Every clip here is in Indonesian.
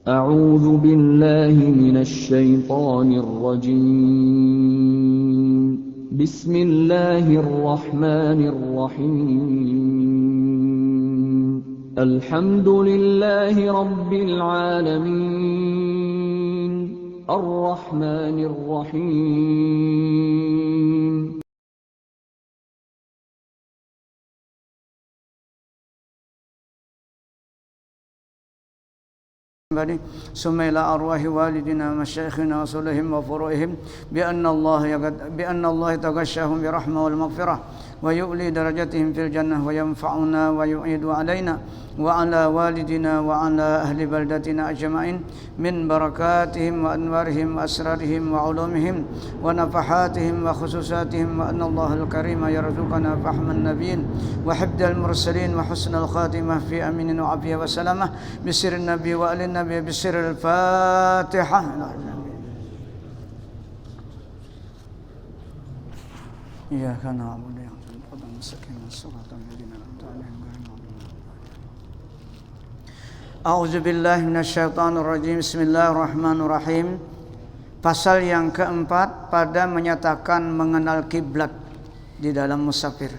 أعوذ بالله من الشيطان الرجيم بسم الله الرحمن الرحيم الحمد لله رب العالمين الرحمن الرحيم ثم إلى أرواح والدنا ومشايخنا وصلهم وفروعهم بأن الله يتغشاهم برحمة والمغفرة ويؤلي درجتهم في الجنة وينفعنا ويعيد علينا وعلى والدنا وعلى أهل بلدتنا أجمعين من بركاتهم وأنوارهم وأسرارهم وعلومهم ونفحاتهم وخصوصاتهم وأن الله الكريم يرزقنا فهم النبيين وحفظ المرسلين وحسن الخاتمة في أمين وعافية وسلامة بسر النبي وآل النبي بسر الفاتحة. إياك نعبد وإياك نستعين الصراط الذين أنعمت عليهم غير المغضوب عليهم. A'udzu billahi minasyaitonir rajim. Bismillahirrahmanirrahim. Pasal yang keempat pada menyatakan mengenal kiblat di dalam musafir.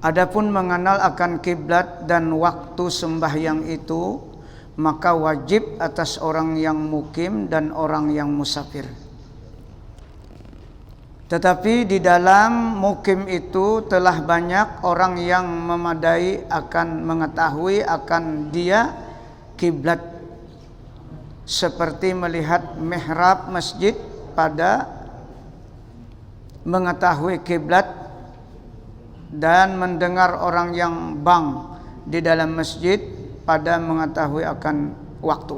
Adapun mengenal akan kiblat dan waktu sembahyang itu, maka wajib atas orang yang mukim dan orang yang musafir. Tetapi di dalam mukim itu telah banyak orang yang memadai akan mengetahui akan dia kiblat, seperti melihat mihrab masjid pada mengetahui kiblat, dan mendengar orang yang bang di dalam masjid pada mengetahui akan waktu.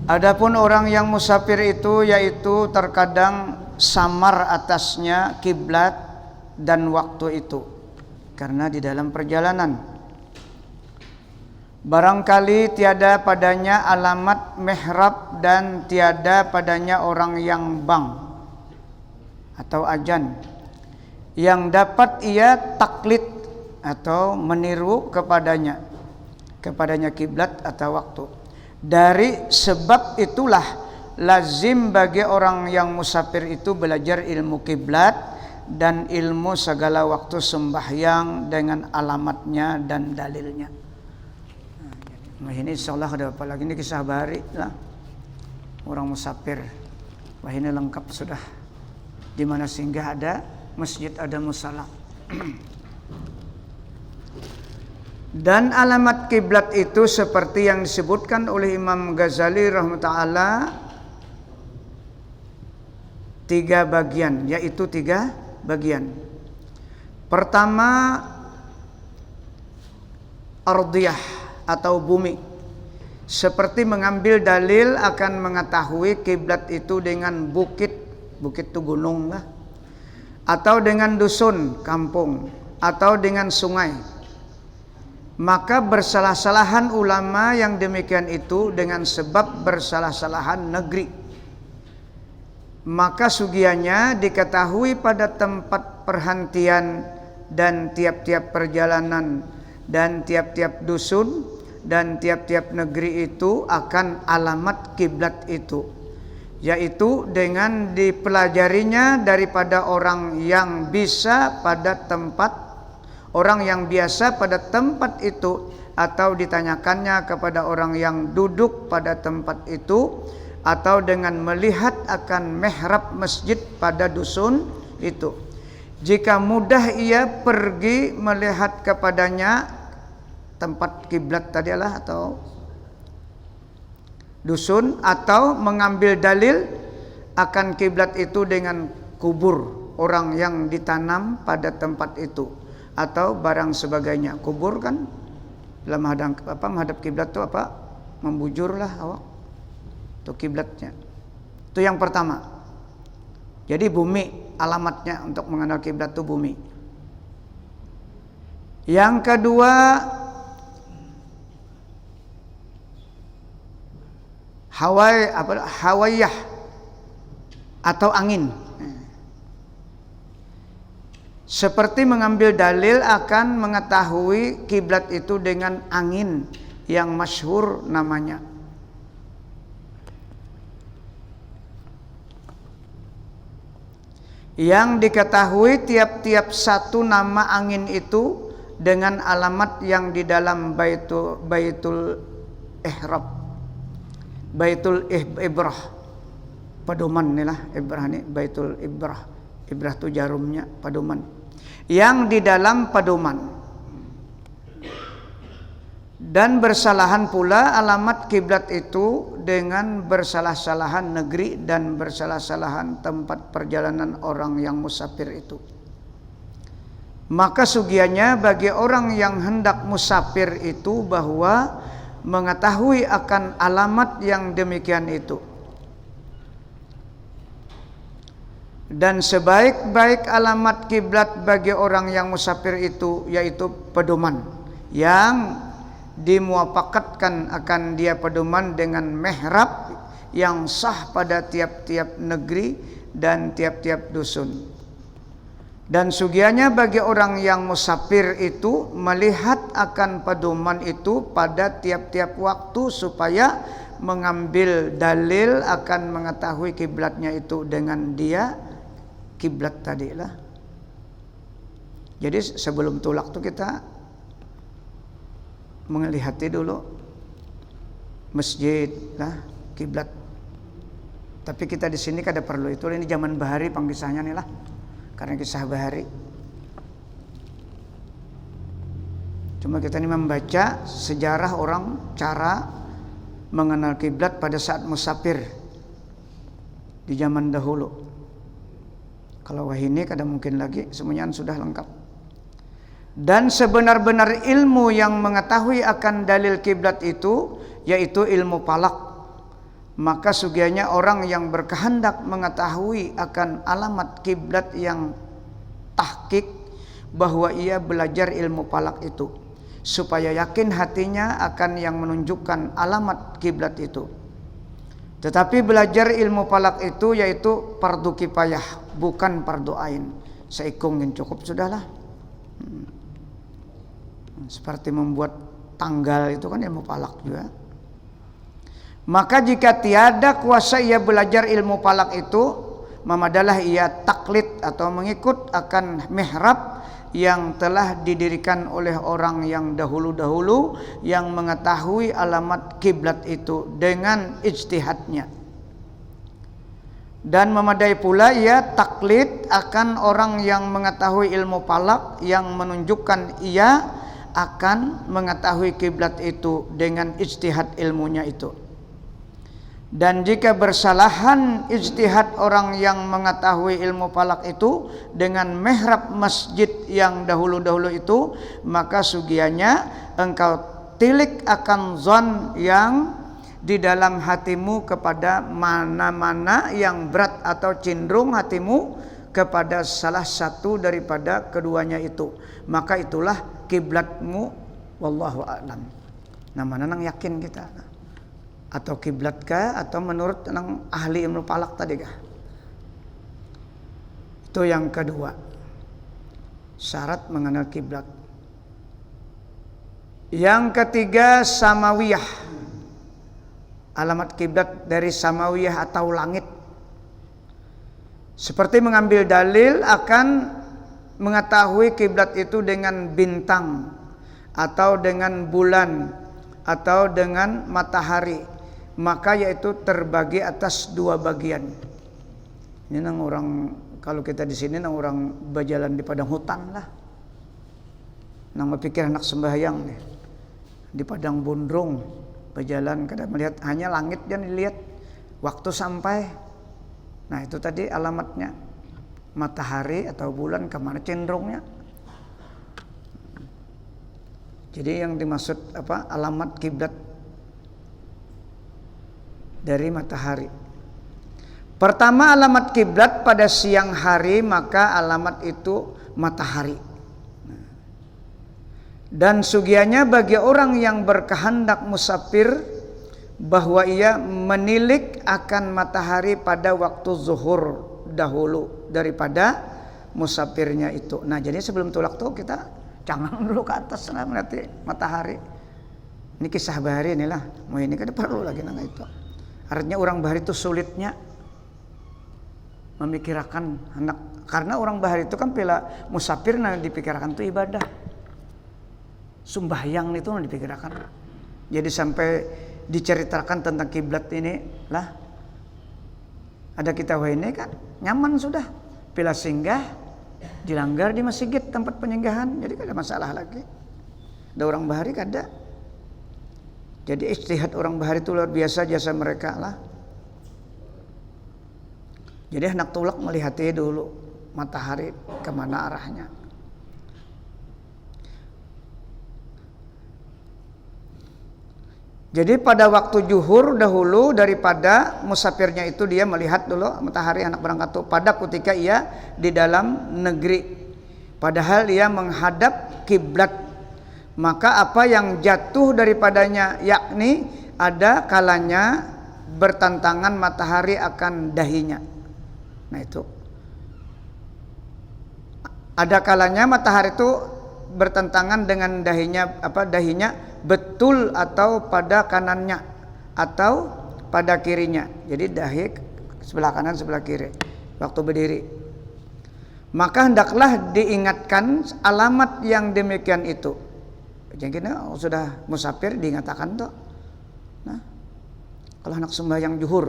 Adapun orang yang musafir itu, yaitu terkadang samar atasnya kiblat dan waktu itu karena di dalam perjalanan barangkali tiada padanya alamat mihrab dan tiada padanya orang yang bang atau ajan yang dapat ia taklid atau meniru kepadanya kiblat atau waktu. Dari sebab itulah lazim bagi orang yang musafir itu belajar ilmu kiblat dan ilmu segala waktu sembahyang dengan alamatnya dan dalilnya. Nah, ini insyaallah ada apa lagi, ini kisah bahari lah orang musafir. Wah, ini lengkap sudah. Di mana singgah ada masjid, ada musala. Dan alamat kiblat itu seperti yang disebutkan oleh Imam Ghazali rahimahullah, 3 bagian, yaitu 3 bagian. Pertama, ardiyah atau bumi, seperti mengambil dalil akan mengetahui kiblat itu dengan bukit itu gunung lah, atau dengan dusun kampung, atau dengan sungai. Maka bersalah-salahan ulama yang demikian itu dengan sebab bersalah-salahan negeri. Maka sugianya diketahui pada tempat perhentian dan tiap-tiap perjalanan dan tiap-tiap dusun dan tiap-tiap negeri itu akan alamat kiblat itu, yaitu dengan dipelajarinya daripada orang yang bisa pada tempat, orang yang biasa pada tempat itu, atau ditanyakannya kepada orang yang duduk pada tempat itu, atau dengan melihat akan mihrab masjid pada dusun itu. Jika mudah ia pergi melihat kepadanya tempat kiblat tadi adalah atau dusun, atau mengambil dalil akan kiblat itu dengan kubur orang yang ditanam pada tempat itu atau barang sebagainya. Kubur kan dalam menghadap kiblat itu apa? Membujurlah awak. Itu kiblatnya. Itu yang pertama. Jadi bumi alamatnya untuk mengenal kiblat itu bumi. Yang kedua, hawayah atau angin. Seperti mengambil dalil akan mengetahui kiblat itu dengan angin yang masyhur namanya. Yang diketahui tiap-tiap satu nama angin itu dengan alamat yang di dalam Baitul Ihrab, Baitul Ibrah, pedoman nih lah Ibrah nih, Baitul Ibrah. Ibrah itu jarumnya, pedoman. Yang di dalam pedoman. Dan bersalahan pula alamat kiblat itu dengan bersalah-salahan negeri dan bersalah-salahan tempat perjalanan orang yang musafir itu. Maka sugianya bagi orang yang hendak musafir itu bahwa mengetahui akan alamat yang demikian itu. Dan sebaik-baik alamat kiblat bagi orang yang musafir itu yaitu pedoman yang dimuafakatkan akan dia pedoman dengan mihrab yang sah pada tiap-tiap negeri dan tiap-tiap dusun. Dan sugianya bagi orang yang musafir itu melihat akan pedoman itu pada tiap-tiap waktu supaya mengambil dalil akan mengetahui kiblatnya itu dengan dia kiblat tadi lah. Jadi sebelum tulak tuh kita mengelihati dulu masjid lah kiblat. Tapi kita di sini kada perlu itu. Ini zaman Bahari pangkisahnya nih lah. Karena kisah Bahari. Cuma kita ini membaca sejarah orang cara mengenal kiblat pada saat musafir di zaman dahulu. Kalau wah ini kada mungkin lagi, semuanya sudah lengkap. Dan sebenar-benar ilmu yang mengetahui akan dalil kiblat itu yaitu ilmu falak. Maka sugianya orang yang berkehendak mengetahui akan alamat kiblat yang tahqiq bahwa ia belajar ilmu falak itu supaya yakin hatinya akan yang menunjukkan alamat kiblat itu. Tetapi belajar ilmu falak itu yaitu fardu kifayah, bukan fardu ain. Seikung yang cukup sudahlah. Seperti membuat tanggal itu kan ilmu falak juga. Maka jika tiada kuasa ia belajar ilmu falak itu, memadalah ia taklid atau mengikut akan mihrab yang telah didirikan oleh orang yang dahulu-dahulu yang mengetahui alamat kiblat itu dengan ijtihadnya. Dan memadai pula ia taklid akan orang yang mengetahui ilmu falak yang menunjukkan ia akan mengetahui kiblat itu dengan ijtihad ilmunya itu. Dan jika bersalahan ijtihad orang yang mengetahui ilmu falak itu dengan mihrab masjid yang dahulu-dahulu itu, maka sugianya engkau tilik akan zon yang di dalam hatimu kepada mana-mana yang berat atau cenderung hatimu kepada salah satu daripada keduanya itu. Maka itulah kiblatmu, wallahu a'lam. Nah, mana nang yakin kita? Atau kiblat kah atau menurut nang ahli ilmu falak tadi kah? Itu yang kedua. Syarat mengenal kiblat. Yang ketiga samawiyah. Alamat kiblat dari samawiyah atau langit. Seperti mengambil dalil akan mengetahui kiblat itu dengan bintang atau dengan bulan atau dengan matahari. Maka yaitu terbagi atas dua bagian. Ini nang orang, kalau kita di sini nang orang berjalan di padang hutan lah. Nang berpikir anak sembahyang nih. Di padang bondrong berjalan kadang melihat hanya langit yang dilihat waktu sampai. Nah, itu tadi alamatnya. Matahari atau bulan kemana cenderungnya. Jadi yang dimaksud apa? Alamat kiblat dari matahari. Pertama, alamat kiblat pada siang hari, maka alamat itu matahari. Dan sugianya bagi orang yang berkehendak musafir bahwa ia menilik akan matahari pada waktu zuhur dahulu daripada musafirnya itu. Nah, jadi sebelum tulak tuh kita canggang dulu ke atas lah berarti matahari. Ini kisah bahari inilah. Mau ini kan perlu lagi nang itu. Artinya orang bahari itu sulitnya memikirkan hendak, karena orang bahari itu kan pila musafir nah dipikirkan itu ibadah. Sembahyang itu nah dipikirkan. Jadi sampai diceritakan tentang kiblat ini lah. Ada kita ini kan nyaman sudah. Pila singgah dilanggar di masjid tempat penyinggahan, jadi tidak ada masalah lagi. Ada orang bahari kada. Jadi ijtihad orang bahari itu luar biasa jasa mereka lah. Jadi hendak tulak melihati dulu matahari kemana arahnya. Jadi pada waktu zuhur dahulu daripada musafirnya itu dia melihat dulu matahari anak berangkat tuh pada ketika ia di dalam negeri. Padahal ia menghadap kiblat. Maka apa yang jatuh daripadanya yakni ada kalanya bertentangan matahari akan dahinya. Nah itu. Ada kalanya matahari itu bertentangan dengan dahinya betul atau pada kanannya atau pada kirinya. Jadi dahi sebelah kanan sebelah kiri waktu berdiri. Maka hendaklah diingatkan alamat yang demikian itu. Jadi sudah musafir diingatkan tuh. Nah, kalau anak sembahyang zuhur.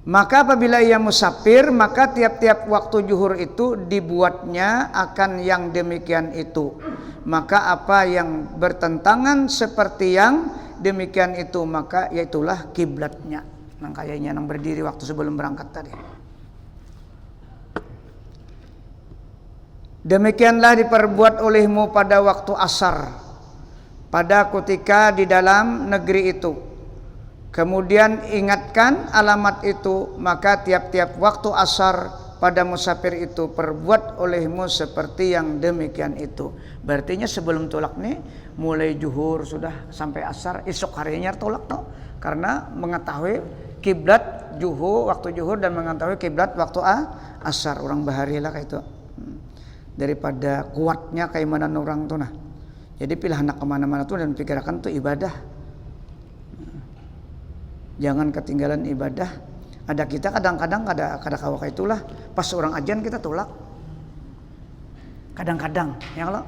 Maka apabila ia musafir, maka tiap-tiap waktu zuhur itu dibuatnya akan yang demikian itu. Maka apa yang bertentangan seperti yang demikian itu, maka yaitulah kiblatnya. Nah, kayaknya yang berdiri waktu sebelum berangkat tadi. Demikianlah diperbuat olehmu pada waktu asar, pada ketika di dalam negeri itu. Kemudian ingatkan alamat itu, maka tiap-tiap waktu asar pada musafir itu perbuat olehmu seperti yang demikian itu. Berartinya sebelum tulak nih mulai zuhur sudah sampai asar, esok harinya tulak tuh. Karena mengetahui kiblat zuhur waktu zuhur dan mengetahui kiblat waktu asar, orang bahari lah kayak itu. Daripada kuatnya keimanan orang tuh nah. Jadi pilih anak kemana-mana tuh dan pikirkan tuh ibadah. Jangan ketinggalan ibadah. Ada kita kadang-kadang kada kawak itulah pas orang ajan kita tolak. Kadang-kadang ya kalau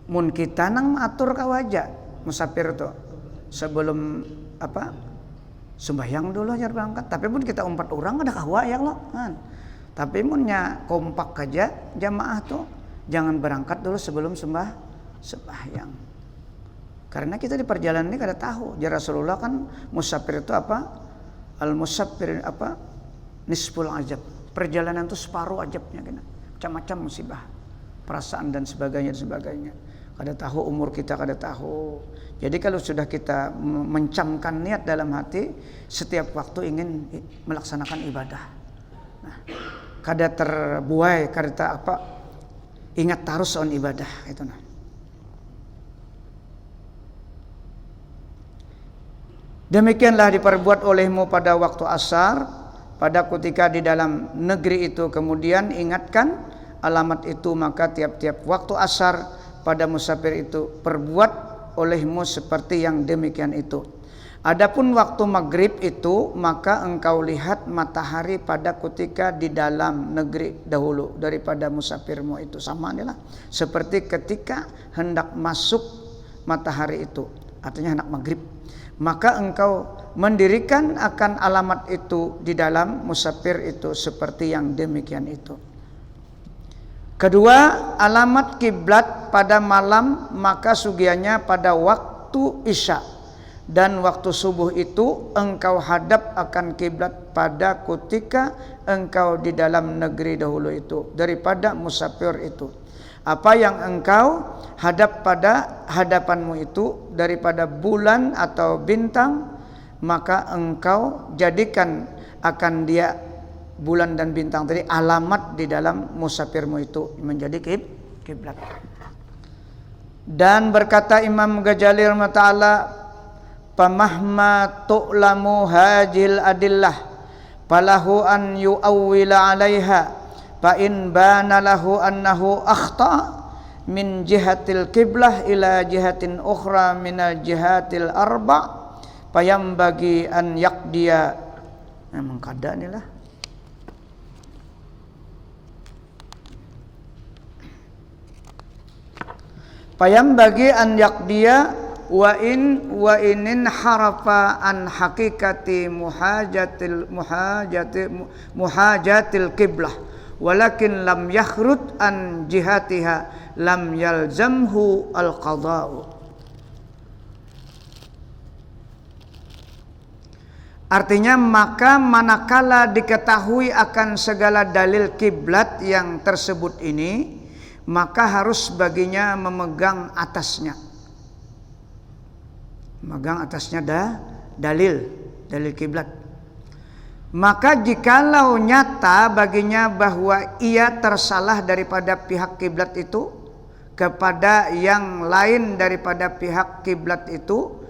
mun kita nang atur kawaja musafir tuh sebelum sembahyang dulu aja berangkat. Tapi pun kita 4 orang ada kawa ya lo kan. Tapi munnya kompak aja jamaah tuh jangan berangkat dulu sebelum sembahyang. Karena kita di perjalanan ini kada tahu. Ya Rasulullah kan musafir itu apa? Al-musafir nisful ajab. Perjalanan itu separuh ajabnya kena. Macam-macam musibah, perasaan dan sebagainya. Kada tahu umur kita, kada tahu. Jadi kalau sudah kita mencamkan niat dalam hati, setiap waktu ingin melaksanakan ibadah. Nah, kada terbuai, kada ingat terus on ibadah itu nah. Demikianlah diperbuat olehmu pada waktu asar, pada ketika di dalam negeri itu. Kemudian ingatkan alamat itu, maka tiap-tiap waktu asar pada musafir itu perbuat olehmu seperti yang demikian itu. Adapun waktu maghrib itu, maka engkau lihat matahari pada ketika di dalam negeri dahulu daripada musafirmu itu. Sama inilah seperti ketika hendak masuk matahari itu, artinya hendak maghrib. Maka engkau mendirikan akan alamat itu di dalam musafir itu seperti yang demikian itu. Kedua, alamat kiblat pada malam, maka sugianya pada waktu isya dan waktu subuh itu engkau hadap akan kiblat pada ketika engkau di dalam negeri dahulu itu daripada musafir itu. Apa yang engkau hadap pada hadapanmu itu daripada bulan atau bintang, maka engkau jadikan akan dia bulan dan bintang tadi alamat di dalam musafirmu itu menjadi kiblat. Dan berkata Imam Ghazali rahimahullah, pamahma tu'lamu hajil adillah, falahu an yu'awwila 'alaiha fa in bana lahu annahu akhta min jihatil qiblah ila jihatin ukhra minal jihatil arba' fayambagi an yaqdiya. Memang kada ni lah. Fayambagi an yaqdiya wa inin harafa an haqiqati muhajatil qiblah walakin lam yakhrut an jihatiha lam yalzamhu al qada'u. Artinya maka manakala diketahui akan segala dalil kiblat yang tersebut ini, maka harus baginya memegang atasnya. Megang atasnya dalil kiblat. Maka jikalau nyata baginya bahwa ia tersalah daripada pihak kiblat itu kepada yang lain daripada pihak kiblat itu,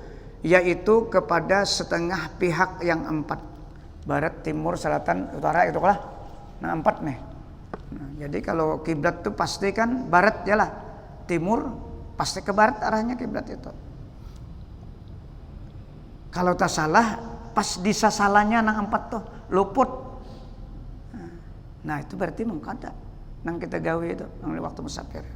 yaitu kepada setengah pihak yang empat, barat, timur, selatan, utara, itu lah. Nah, empat nih. Nah, jadi kalau kiblat itu pasti kan barat ya lah, timur pasti ke barat arahnya kiblat itu. Kalau tak salah, pas disasalanya nang empat tuh luput. Nah itu berarti mengkada nang kita gawe itu nang waktu musafir.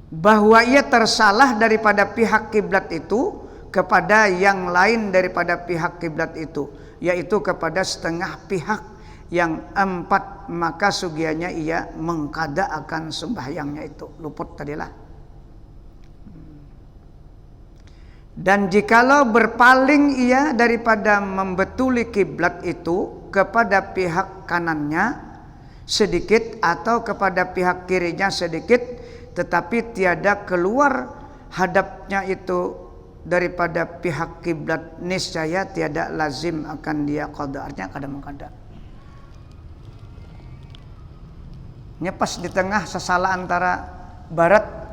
Bahwa ia tersalah daripada pihak kiblat itu kepada yang lain daripada pihak kiblat itu, yaitu kepada setengah pihak yang empat, maka sugianya ia mengkada akan sembahyangnya itu luput tadilah. Dan jikalau berpaling ia daripada membetuli kiblat itu kepada pihak kanannya sedikit atau kepada pihak kirinya sedikit, tetapi tiada keluar hadapnya itu daripada pihak kiblat, niscaya tiada lazim akan dia qada. Artinya kada mengkada. Nyepas di tengah sasalah antara barat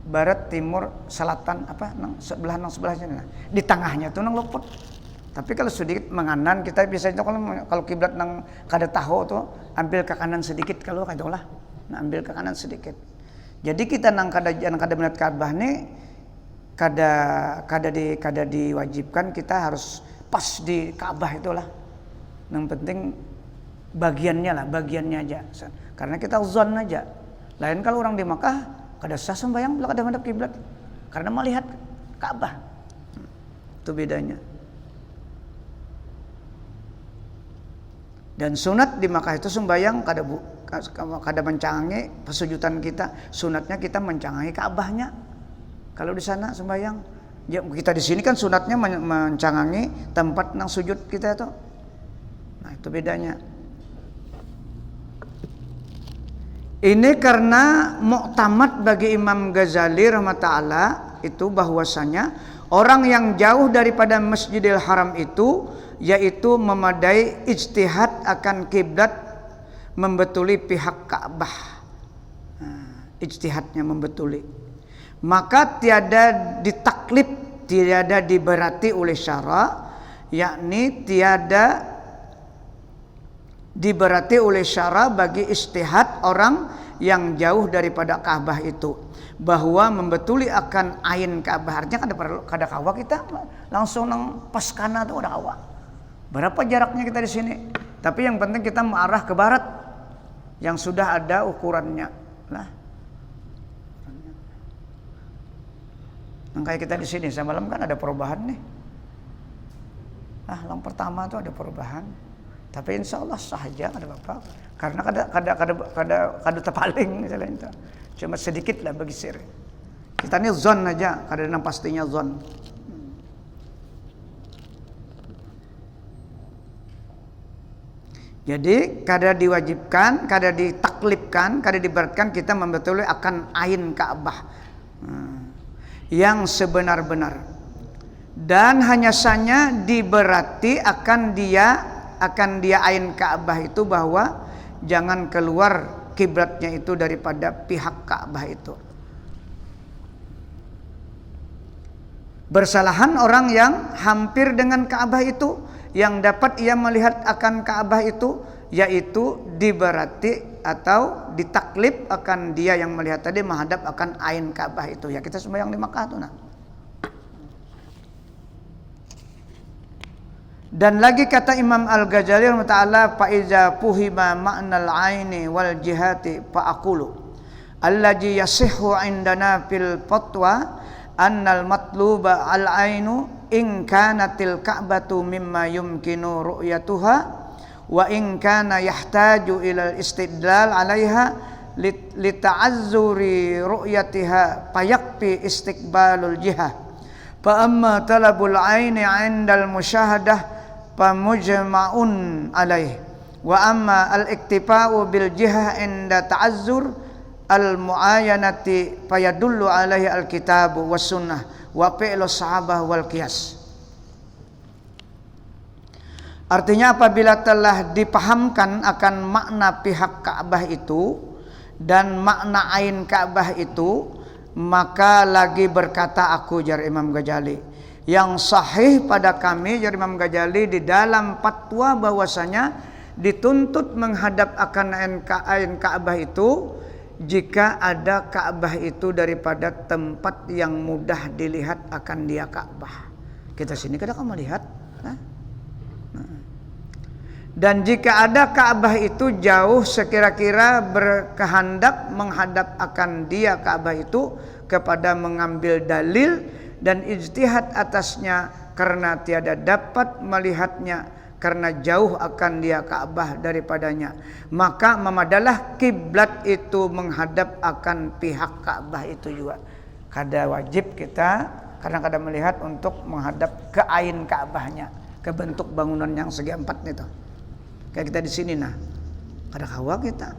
barat, timur, selatan nang sebelahnya. Di tengahnya tuh nang luput. Tapi kalau sedikit menganan kita biasanya kalau kiblat nang kada tahu tuh ambil ke kanan sedikit kalau kada lah. Nah, ambil ke kanan sedikit. Jadi kita nang kada melihat Ka'bah nih kada diwajibkan kita harus pas di Ka'bah itulah. Yang penting bagiannya aja. Karena kita zon aja. Lain kalau orang di Makkah kada sah sembahyang bila kada menghadap kiblat karena melihat Ka'bah. Itu bedanya. Dan sunat di Makkah itu sembahyang kada mencangangi pesujudan kita. Sunatnya kita mencangangi Ka'bahnya. Kalau di sana sembahyang, ya kita di sini kan sunatnya mencangangi tempat nang sujud kita itu. Nah, itu bedanya. Ini karena muktamad bagi Imam Ghazali rahmatullah itu bahwasanya orang yang jauh daripada Masjidil Haram itu yaitu memadai ijtihad akan kiblat membetuli pihak Ka'bah. Ijtihadnya membetuli. Maka tiada ditaklif, tiada diberati oleh syara, yakni tiada diberati oleh syara bagi ijtihad orang yang jauh daripada Ka'bah itu bahwa membetuli akan ain Ka'bah. Artinya kada kawa kita langsung nang pas kana tuh ada kawa. Berapa jaraknya kita di sini? Tapi yang penting kita mengarah ke barat yang sudah ada ukurannya lah. Nang kayak kita di sini semalam kan ada perubahan nih. Yang pertama tuh ada perubahan. Tapi insya Allah sahaja ada apa-apa. Karena kada terpaling misalnya itu. Cuma sedikit lah bagi sir. Kita ini zon aja, kada nang pastinya zon. Jadi kada diwajibkan, kada ditaklifkan, kada diberatkan kita membetuli akan ain Ka'bah yang sebenar-benar. Dan hanya saja diberati akan dia ain Ka'bah itu bahwa jangan keluar kiblatnya itu daripada pihak Ka'bah itu. Bersalahan orang yang hampir dengan Ka'bah itu, yang dapat ia melihat akan Ka'bah itu, yaitu diberati atau ditaklif akan dia yang melihat tadi menghadap akan ain Ka'bah itu. Ya kita sembahyang di Makkah tuh nah. Dan lagi kata Imam Al-Ghazali rahimahullah, fa iza puhima ma'nal aini wal jihati fa aqulu allazi yasihhu indana fil fatwa annal matluba al ainu in kanatil ka'batu mimma yumkinu ru'yatuha wa in kana yahtaju ila istidlal 'alaiha lita'azzuri ru'yatiha fayakfi istiqbalul jihah fa amma talabul aini 'indal musyahadah famujma'un alaih wa amma al-iktifa'u bil jihah inda ta'azzur al-mu'ayanati fayadullu alaihi al-kitabu was sunnah wa fi'lu sahabah wal qiyas. Artinya apabila telah dipahamkan akan makna pihak Ka'bah itu dan makna ain Ka'bah itu, maka lagi berkata aku, jar Imam Ghazali, yang sahih pada kami, jar Imam Ghazali, di dalam fatwa bahwasanya dituntut menghadap akan ain Ka'bah itu jika ada Ka'bah itu daripada tempat yang mudah dilihat akan dia Ka'bah. Kita sini kada kamu lihat, dan jika ada Ka'bah itu jauh sekira-kira berkehendak menghadap akan dia Ka'bah itu kepada mengambil dalil dan ijtihad atasnya karena tiada dapat melihatnya karena jauh akan dia Ka'bah daripadanya, maka memadalah kiblat itu menghadap akan pihak Ka'bah itu juga. Kada wajib kita kadang-kadang melihat untuk menghadap ke ain Ka'bahnya, ke bentuk bangunan yang segi empat itu. Kayak kita di sini nah, kada kawa kita,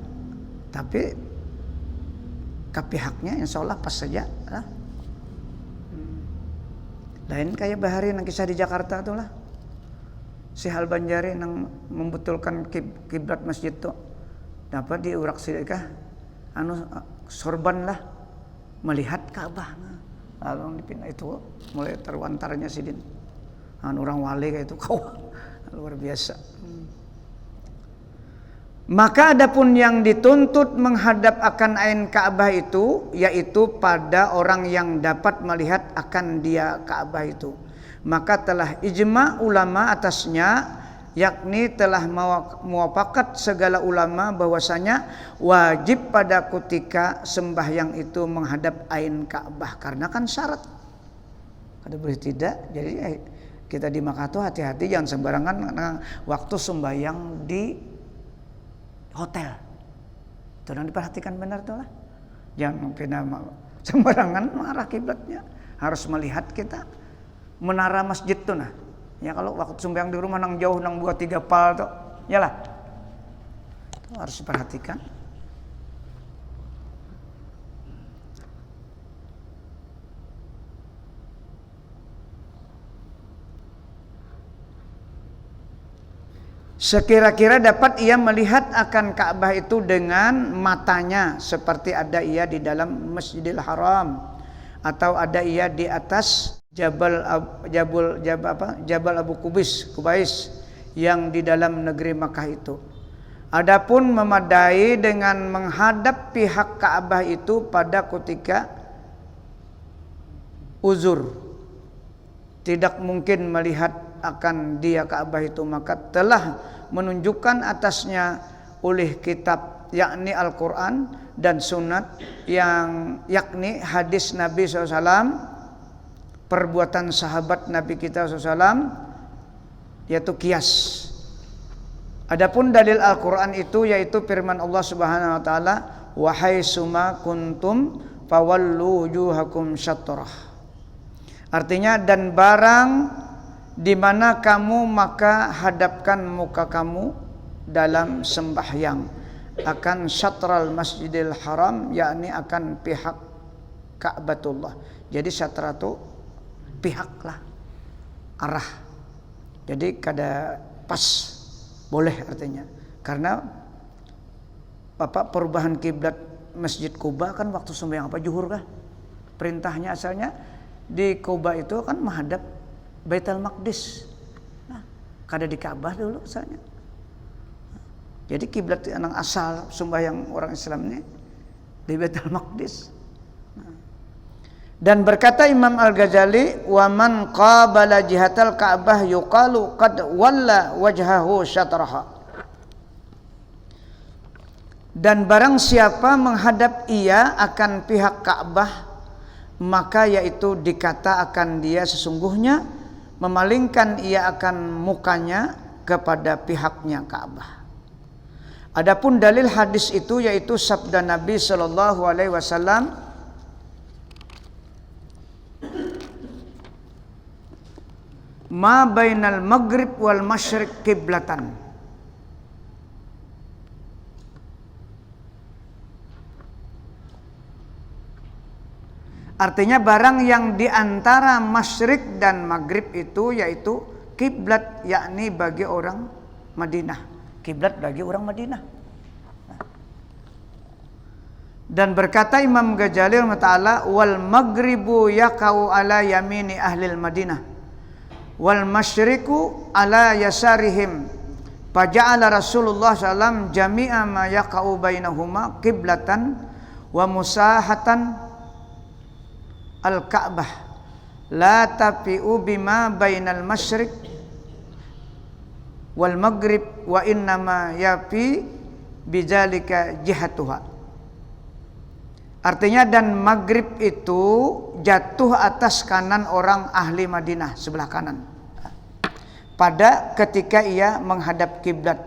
tapi ke pihaknya insya Allah pas saja lah. Lain kayak bahari nang kisah di Jakarta tuh lah, si Hal Banjari nang membetulkan kiblat masjid tuh, dapat diurak sidikah, sorban lah melihat Ka'bah, lalu dipindah itu mulai terwantarnya sidin, orang wali kayak itu kau luar biasa. Maka adapun yang dituntut menghadap akan ain Ka'bah itu, yaitu pada orang yang dapat melihat akan dia Ka'bah itu, maka telah ijma ulama atasnya, yakni telah muafakat segala ulama bahwasanya wajib pada ketika sembahyang itu menghadap ain Ka'bah, karena kan syarat. Kada boleh tidak. Jadi kita di Makkah tuh hati-hati, jangan sembarangan waktu sembahyang di hotel. Itu yang diperhatikan benar tuh lah. Jangan pindah sembarangan mengarah kiblatnya. Harus melihat kita menara masjid tuh nah. Ya kalau waktu sembahyang di rumah nang jauh nang 2-3 pal tuh, yalah. Itu harus diperhatikan. Sekira-kira dapat ia melihat akan Ka'bah itu dengan matanya, seperti ada ia di dalam Masjidil Haram atau ada ia di atas Jabal Abu Kubais yang di dalam negeri Makkah itu. Adapun memadai dengan menghadap pihak Ka'bah itu pada ketika uzur, tidak mungkin melihat akan dia Ka'bah itu, maka telah menunjukkan atasnya oleh kitab yakni Al-Quran dan sunat yang yakni hadis Nabi SAW, perbuatan sahabat Nabi kita SAW, yaitu qiyas. Adapun dalil Al-Quran itu yaitu firman Allah Subhanahu wa taala, wa haitsuma kuntum fawallu wujuhakum syatrah. Artinya, dan barang di mana kamu maka hadapkan muka kamu dalam sembahyang akan syatral Masjidil Haram, yakni akan pihak Ka'batullah. Jadi syatra itu pihak lah, arah. Jadi kada pas, boleh artinya. Karena perubahan kiblat Masjid Kuba kan waktu sembahyang zuhur kah? Perintahnya asalnya di Kuba itu kan menghadap Baitul Maqdis. Nah, kada di Ka'bah dulu asalnya. Jadi kiblat yang asal sembahyang orang Islam ini di Baitul Maqdis. Dan berkata Imam Al-Ghazali, "Wa man qabala jihatal Ka'bah yuqalu qad walla wajhahu syatraha." Dan barang siapa menghadap ia akan pihak Ka'bah, maka yaitu dikata akan dia sesungguhnya memalingkan ia akan mukanya kepada pihaknya Ka'bah. Adapun dalil hadis itu yaitu sabda Nabi sallallahu alaihi wasallam, "Ma bainal maghrib wal masyriq kiblatan." Artinya barang yang di antara masyrik dan maghrib itu yaitu kiblat, yakni bagi orang Madinah. Kiblat bagi orang Madinah. Dan berkata Imam Ghazali rahimahullah, "Wal maghribu yaqau ala yamini ahlil Madinah wal masyriku ala yasarihim. Faja'ala Rasulullah sallallahu jami'a ma yaqau bainahuma kiblatan wa musahatan al-Ka'bah la tafi'u bima bainal masyriq wal maghrib wa innama yafi bidzalika jihatuha." Artinya dan maghrib itu jatuh atas kanan orang ahli Madinah sebelah kanan pada ketika ia menghadap kiblat,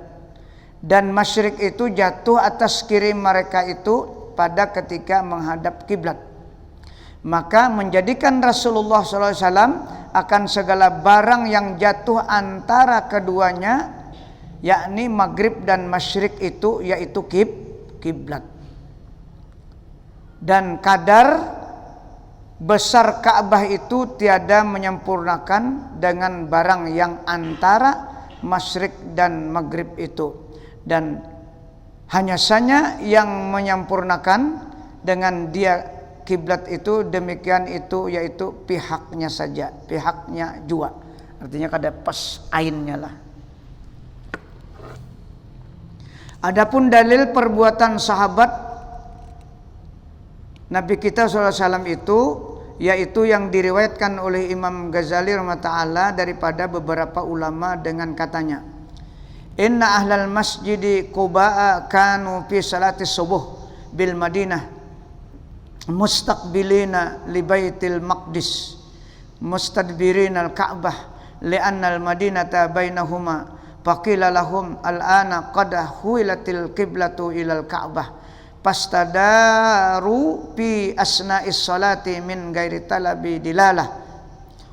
dan masyrik itu jatuh atas kiri mereka itu pada ketika menghadap kiblat. Maka menjadikan Rasulullah SAW akan segala barang yang jatuh antara keduanya, yakni maghrib dan masyrik itu yaitu kiblat. Dan kadar besar Ka'bah itu tiada menyempurnakan dengan barang yang antara masyrik dan maghrib itu, dan hanya saja yang menyempurnakan dengan dia kiblat itu demikian itu yaitu pihaknya saja, pihaknya jua. Artinya kada pas ainnya lah. Adapun dalil perbuatan sahabat Nabi kita SAW itu yaitu yang diriwayatkan oleh Imam Ghazali rahimahullah daripada beberapa ulama dengan katanya, "Inna ahlal masjidi Quba kanu fi salati subuh bil Madinah mustaqbilina li baitil maqdis mustadbirina al-Ka'bah li'anna al-Madinata bainahuma faqila lahum al-ana qad huwilatil qiblatu ilal Ka'bah fastadaru fi asna'is salati min ghairi talabi dilalah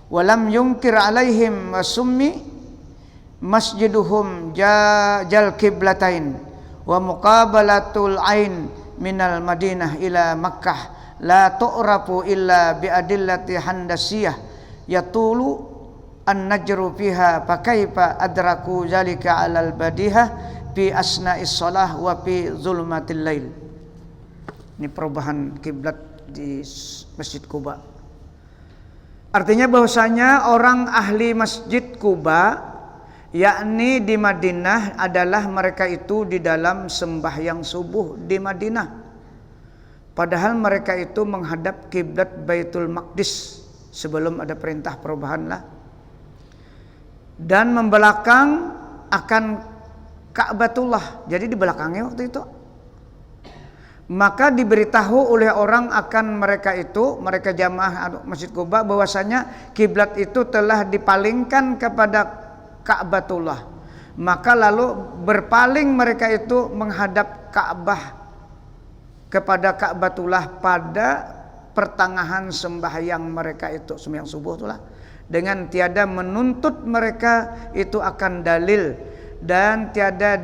walam yunkir alaihim wa summi masjiduhum jal qiblatain wa muqabalatul ain minal Madinah ila Makkah la tu'rafu illa bi adillati handasiyah yatulu an-najru fiha fa kaifa adraku zalika 'alal badihah fi asna'is shalah wa fi zulmatil lail." Ini perubahan kiblat di Masjid Kuba. Artinya bahwasanya orang ahli Masjid Kuba yakni di Madinah adalah mereka itu di dalam sembahyang subuh di Madinah, padahal mereka itu menghadap kiblat Baitul Maqdis sebelum ada perintah perubahan lah, dan membelakang akan Ka'batullah. Jadi di belakangnya waktu itu. Maka diberitahu oleh orang akan mereka itu, mereka jamaah Masjid Kuba, bahwasanya kiblat itu telah dipalingkan kepada Ka'batullah. Maka lalu berpaling mereka itu menghadap Ka'bah kepada Ka'batullah pada pertengahan sembahyang mereka itu, sembahyang subuh itulah, dengan tiada menuntut mereka itu akan dalil dan tiada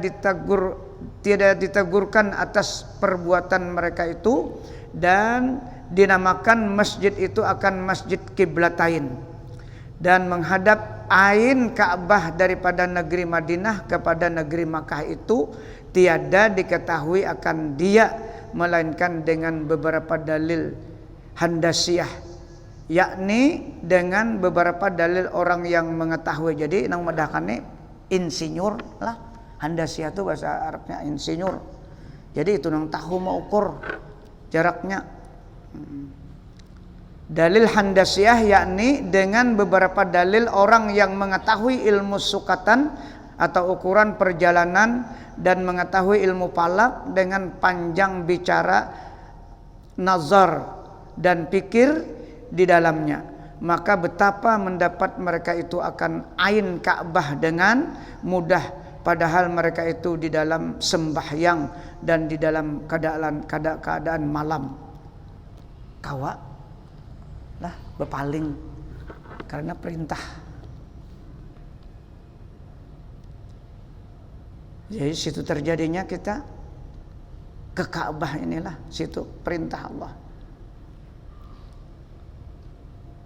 ditegurkan atas perbuatan mereka itu, dan dinamakan masjid itu akan masjid kiblatain, dan menghadap ain Ka'bah daripada negeri Madinah kepada negeri Makkah itu tiada diketahui akan dia melainkan dengan beberapa dalil handasiyah yakni dengan beberapa dalil orang yang mengetahui. Jadi nang medahkannya insinyur lah. Handasiyah itu bahasa Arabnya insinyur. Jadi itu nang tahu mau ukur jaraknya. Dalil handasiyah yakni dengan beberapa dalil orang yang mengetahui ilmu sukatan atau ukuran perjalanan dan mengetahui ilmu falak dengan panjang bicara, nazar dan pikir di dalamnya. Maka betapa mendapat mereka itu akan ain Ka'bah dengan mudah, padahal mereka itu di dalam sembahyang dan di dalam keadaan malam. Kawa lah bepaling karena perintah. Jadi situ terjadinya kita ke Ka'bah, inilah situ perintah Allah.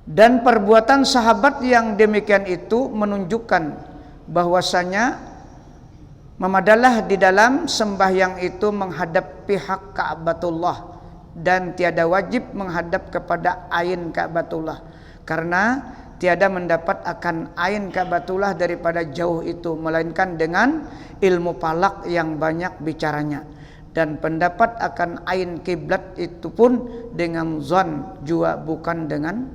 Dan perbuatan sahabat yang demikian itu menunjukkan bahwasanya memadalah di dalam sembahyang itu menghadap pihak Ka'batullah dan tiada wajib menghadap kepada ain Ka'batullah, karena tiada mendapat akan ain Ka'batullah daripada jauh itu, melainkan dengan ilmu falak yang banyak bicaranya. Dan pendapat akan ain kiblat itu pun dengan zon jua, bukan dengan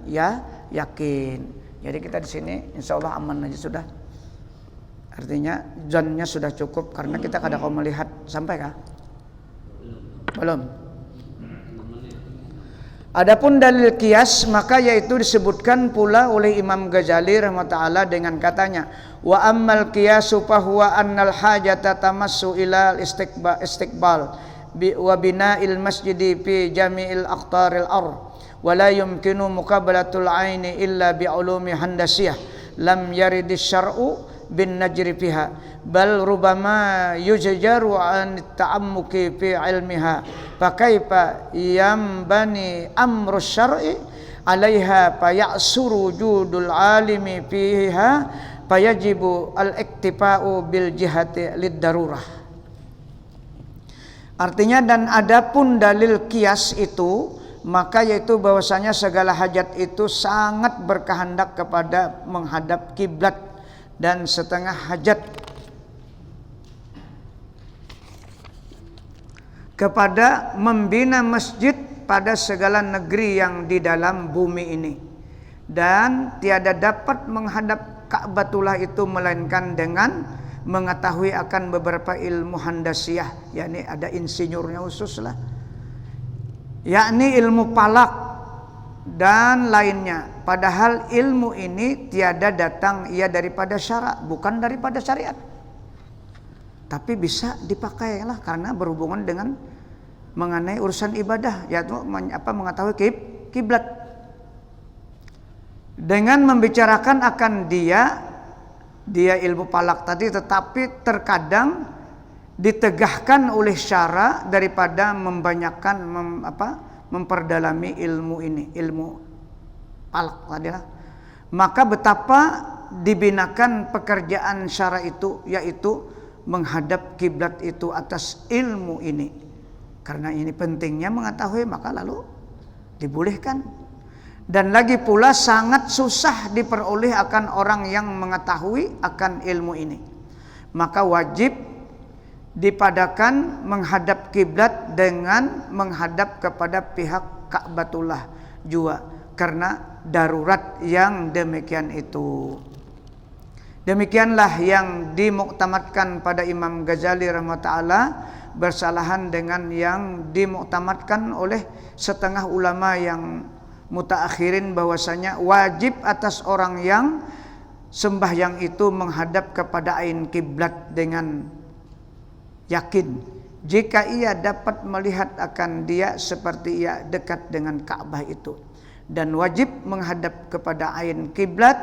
yakin. Jadi kita di sini insya Allah aman aja sudah. Artinya zonnya sudah cukup karena kita kadang kau melihat sampai kah? Belum. Adapun dalil qiyas maka yaitu disebutkan pula oleh Imam Ghazali rahimahullah dengan katanya, wa ammal qiyasu fa huwa annal hajata tamassu ila istiqbal wa bina'il masjidi fi jami'il aqtaril ard wa la yumkinu muqabalatul aini illa bi ulumi handasiyah lam yaridis syar'u bin najri fiha bal rubama yujjaru an ta'ammuki fi ilmiha fa kaifa yambani amru syar'i alaiha fa ya'suru wujudul alimi fiha fa yajibu al-iktifa'u bil jihati lid darurah. Artinya, dan adapun dalil qiyas itu maka yaitu bahwasanya segala hajat itu sangat berkehendak kepada menghadap kiblat, dan setengah hajat kepada membina masjid pada segala negeri yang di dalam bumi ini, dan tiada dapat menghadap Ka'batullah itu melainkan dengan mengetahui akan beberapa ilmu handasiyah, yakni ada insinyurnya khusus lah, yakni ilmu falak dan lainnya. Padahal ilmu ini tiada datang ia daripada syara, bukan daripada syariat. Tapi bisa dipakai lah karena berhubungan dengan mengenai urusan ibadah, yaitu mengetahui kiblat. Dengan membicarakan akan dia ilmu falak tadi, tetapi terkadang ditegahkan oleh syara daripada membanyakkan memperdalami ilmu ini, ilmu falak tadilah. Maka betapa dibinakan pekerjaan syara itu, yaitu menghadap kiblat itu atas ilmu ini. Karena ini pentingnya mengetahui, maka lalu dibolehkan. Dan lagi pula sangat susah diperoleh akan orang yang mengetahui akan ilmu ini. Maka wajib dipadakan menghadap kiblat dengan menghadap kepada pihak Ka'batullah jua, karena darurat yang demikian itu. Demikianlah yang dimuktamadkan pada Imam Ghazali rahimahullah, bersalahan dengan yang dimuktamadkan oleh setengah ulama yang mutaakhirin, bahwasanya wajib atas orang yang sembahyang itu menghadap kepada ain kiblat dengan yakin jika ia dapat melihat akan dia seperti ia dekat dengan Ka'bah itu, dan wajib menghadap kepada ain kiblat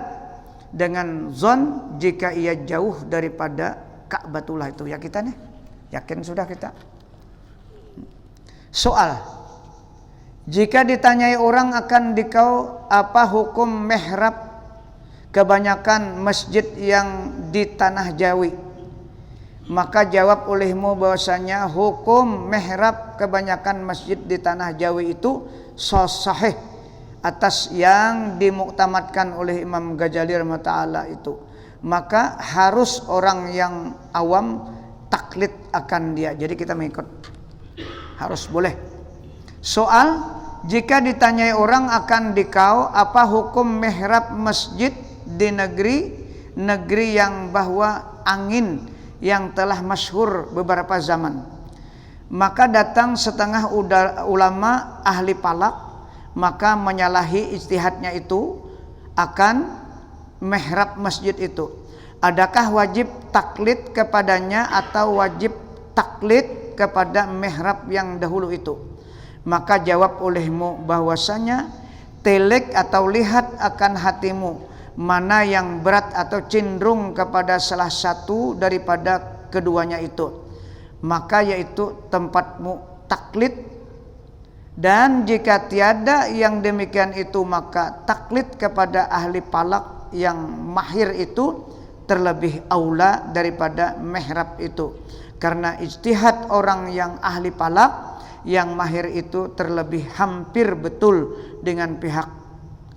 dengan zon jika ia jauh daripada Ka'batullah itu. Ya kita nih yakin sudah kita. Soal, jika ditanyai orang akan dikau apa hukum mihrab kebanyakan masjid yang di tanah Jawi, maka jawab olehmu bahwasanya hukum mihrab kebanyakan masjid di tanah Jawi itu sahih, atas yang dimuktamadkan oleh Imam Ghazali rahimahullah itu, maka harus orang yang awam taklid akan dia. Jadi kita mengikut, harus boleh. Soal, jika ditanyai orang akan dikau apa hukum mihrab masjid di negeri yang bahwa angin yang telah masyhur beberapa zaman, maka datang setengah ulama ahli palak, maka menyalahi ijtihadnya itu akan mihrab masjid itu. Adakah wajib taklid kepadanya atau wajib taklid kepada mihrab yang dahulu itu? Maka jawab olehmu bahwasanya telek atau lihat akan hatimu mana yang berat atau cenderung kepada salah satu daripada keduanya itu, maka yaitu tempatmu taklid. Dan jika tiada yang demikian itu, maka taklid kepada ahli palak yang mahir itu terlebih aula daripada mihrab itu, karena ijtihad orang yang ahli palak yang mahir itu terlebih hampir betul dengan pihak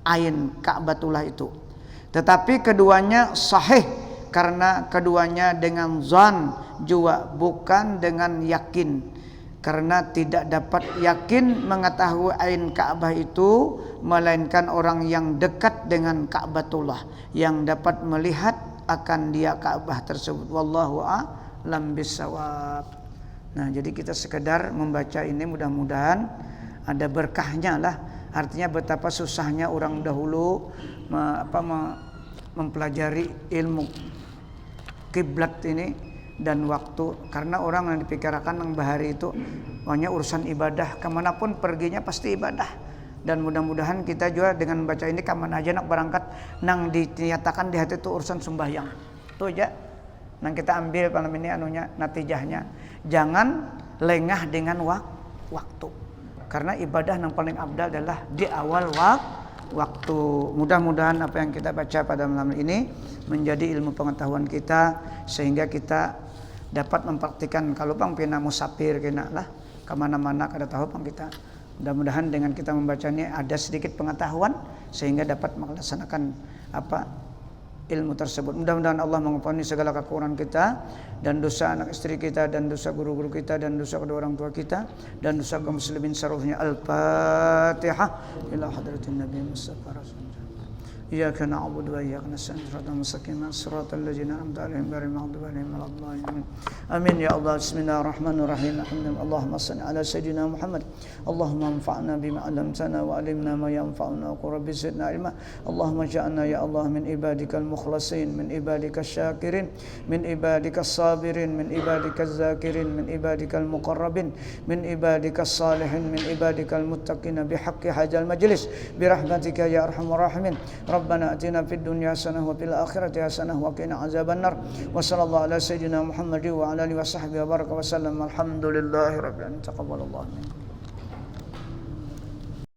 ain Ka'batullah itu. Tetapi keduanya sahih karena keduanya dengan zan jua, bukan dengan yakin, karena tidak dapat yakin mengetahui ain Ka'bah itu melainkan orang yang dekat dengan Ka'batullah yang dapat melihat akan dia Ka'bah tersebut. Wallahu a'lam bissawab. Nah, jadi kita sekedar membaca ini, mudah-mudahan ada berkahnya lah. Artinya betapa susahnya orang dahulu mempelajari ilmu kiblat ini dan waktu, karena orang yang dipikirkan yang bahari itu banyak urusan ibadah, kemanapun perginya pasti ibadah. Dan mudah-mudahan kita juga dengan baca ini kemana aja nak berangkat nang dinyatakan di hati itu urusan sembahyang tuh aja nang kita ambil malam ini anunya natijahnya, jangan lengah dengan waktu, karena ibadah yang paling abdal adalah di awal waktu. Mudah-mudahan apa yang kita baca pada malam ini menjadi ilmu pengetahuan kita, sehingga kita dapat mempraktikkan. Kalau bang pina musafir kena lah kemana-mana kada tahu bang kita. Mudah-mudahan dengan kita membacanya ada sedikit pengetahuan sehingga dapat melaksanakan ilmu tersebut. Mudah-mudahan Allah mengampuni segala kekurangan kita dan dosa anak istri kita dan dosa guru-guru kita dan dosa kedua orang tua kita dan dosa kaum muslimin seluruhnya. Al-Fatihah. Ila hadratin Nabi Mustafa Rasulullah. Iyyaka na'budu wa iyyaka nasta'in. Ihdinas mustaqim siratal ladzina an'amta 'alaihim ghairil maghdubi 'alaihim waladdallin. Amin ya Allah. Bismillahirrahmanirrahim. Allahumma shalli ala sayyidina Muhammad. Allahumma anfa'na bima 'allamtana wa 'allimna ma yanfa'una wa qur rabbi zidna ilma. Allahumma ja'alna ya Allah min ibadikal mukhlasin, min ibadikasy syakirin, min ibadikas sabirin, min ibadikaz zakirin, min ibadikal muqarrabin, min ibadikas salihin, min ibadikal muttaqin bihaqqi hadzal majlis bi rahmatika ya arhamar rahimin. Rabbana atina fid dunya hasanah wa fil akhirati hasanah wa qina azabannar. Wa sallallahu ala sayyidina Muhammad wa ala alihi wa sahbihi wa baraka wa sallam. Alhamdulillahirabbil alamin. Taqabbalallahu minna.